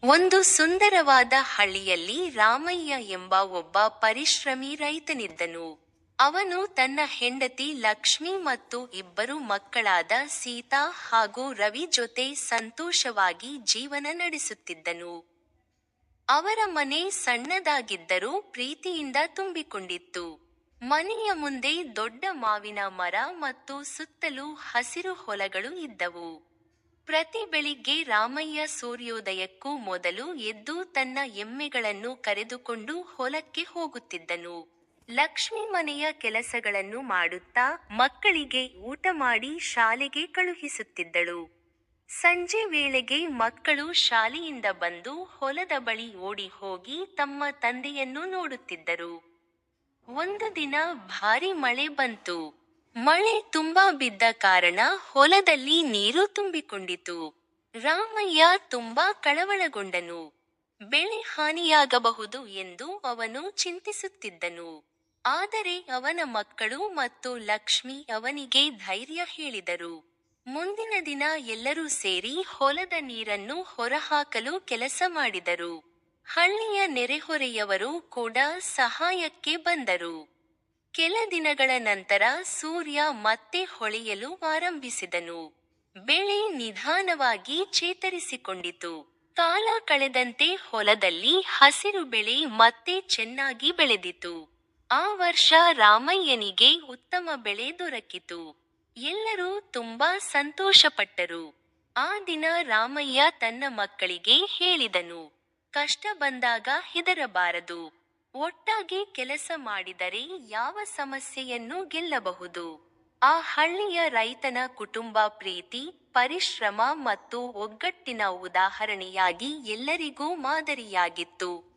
ಒಂದು ಸುಂದರವಾದ ಹಳ್ಳಿಯಲ್ಲಿ ರಾಮಯ್ಯ ಎಂಬ ಒಬ್ಬ ಪರಿಶ್ರಮಿ ರೈತನಿದ್ದನು. ಅವನು ತನ್ನ ಹೆಂಡತಿ ಲಕ್ಷ್ಮಿ ಮತ್ತು ಇಬ್ಬರು ಮಕ್ಕಳಾದ ಸೀತಾ ಹಾಗೂ ರವಿ ಜೊತೆ ಸಂತೋಷವಾಗಿ ಜೀವನ ನಡೆಸುತ್ತಿದ್ದನು. ಅವರ ಮನೆ ಸಣ್ಣದಾಗಿದ್ದರೂ ಪ್ರೀತಿಯಿಂದ ತುಂಬಿಕೊಂಡಿತ್ತು. ಮನೆಯ ಮುಂದೆ ದೊಡ್ಡ ಮಾವಿನ ಮರ ಮತ್ತು ಸುತ್ತಲೂ ಹಸಿರು ಹೊಲಗಳು ಇದ್ದವು. ಪ್ರತಿ ಬೆಳಿಗ್ಗೆ ರಾಮಯ್ಯ ಸೂರ್ಯೋದಯಕ್ಕೂ ಮೊದಲು ಎದ್ದು ತನ್ನ ಎಮ್ಮೆಗಳನ್ನು ಕರೆದುಕೊಂಡು ಹೊಲಕ್ಕೆ ಹೋಗುತ್ತಿದ್ದನು. ಲಕ್ಷ್ಮಿ ಮನೆಯ ಕೆಲಸಗಳನ್ನು ಮಾಡುತ್ತಾ ಮಕ್ಕಳಿಗೆ ಊಟ ಮಾಡಿ ಶಾಲೆಗೆ ಕಳುಹಿಸುತ್ತಿದ್ದಳು. ಸಂಜೆ ವೇಳೆಗೆ ಮಕ್ಕಳು ಶಾಲೆಯಿಂದ ಬಂದು ಹೊಲದ ಬಳಿ ಓಡಿ ಹೋಗಿ ತಮ್ಮ ತಂದೆಯನ್ನು ನೋಡುತ್ತಿದ್ದರು. ಒಂದು ದಿನ ಭಾರಿ ಮಳೆ ಬಂತು. ಮಳೆ ತುಂಬಾ ಬಿದ್ದ ಕಾರಣ ಹೊಲದಲ್ಲಿ ನೀರು ತುಂಬಿಕೊಂಡಿತು. ರಾಮಯ್ಯ ತುಂಬಾ ಕಳವಳಗೊಂಡನು. ಬೆಳೆ ಹಾನಿಯಾಗಬಹುದು ಎಂದು ಅವನು ಚಿಂತಿಸುತ್ತಿದ್ದನು. ಆದರೆ ಅವನ ಮಕ್ಕಳು ಮತ್ತು ಲಕ್ಷ್ಮಿ ಅವನಿಗೆ ಧೈರ್ಯ ಹೇಳಿದರು. ಮುಂದಿನ ದಿನ ಎಲ್ಲರೂ ಸೇರಿ ಹೊಲದ ನೀರನ್ನು ಹೊರಹಾಕಲು ಕೆಲಸ ಮಾಡಿದರು. ಹಳ್ಳಿಯ ನೆರೆಹೊರೆಯವರು ಕೂಡ ಸಹಾಯಕ್ಕೆ ಬಂದರು. ಕೆಲ ದಿನಗಳ ನಂತರ ಸೂರ್ಯ ಮತ್ತೆ ಹೊಳೆಯಲು ಆರಂಭಿಸಿದನು. ಬೆಳೆ ನಿಧಾನವಾಗಿ ಚೇತರಿಸಿಕೊಂಡಿತು. ಕಾಲ ಕಳೆದಂತೆ ಹೊಲದಲ್ಲಿ ಹಸಿರು ಬೆಳೆ ಮತ್ತೆ ಚೆನ್ನಾಗಿ ಬೆಳೆದಿತು. ಆ ವರ್ಷ ರಾಮಯ್ಯನಿಗೆ ಉತ್ತಮ ಬೆಳೆ ದೊರಕಿತು. ಎಲ್ಲರೂ ತುಂಬಾ ಸಂತೋಷಪಟ್ಟರು. ಆ ದಿನ ರಾಮಯ್ಯ ತನ್ನ ಮಕ್ಕಳಿಗೆ ಹೇಳಿದನು, ಕಷ್ಟ ಬಂದಾಗ ಹೆದರಬಾರದು. ಒಟ್ಟಾಗಿ ಕೆಲಸ ಮಾಡಿದರೆ ಯಾವ ಸಮಸ್ಯೆಯನ್ನು ಗೆಲ್ಲಬಹುದು. ಆ ಹಳ್ಳಿಯ ರೈತನ ಕುಟುಂಬ ಪ್ರೀತಿ, ಪರಿಶ್ರಮ ಮತ್ತು ಒಗ್ಗಟ್ಟಿನ ಉದಾಹರಣೆಯಾಗಿ ಎಲ್ಲರಿಗೂ ಮಾದರಿಯಾಗಿತ್ತು.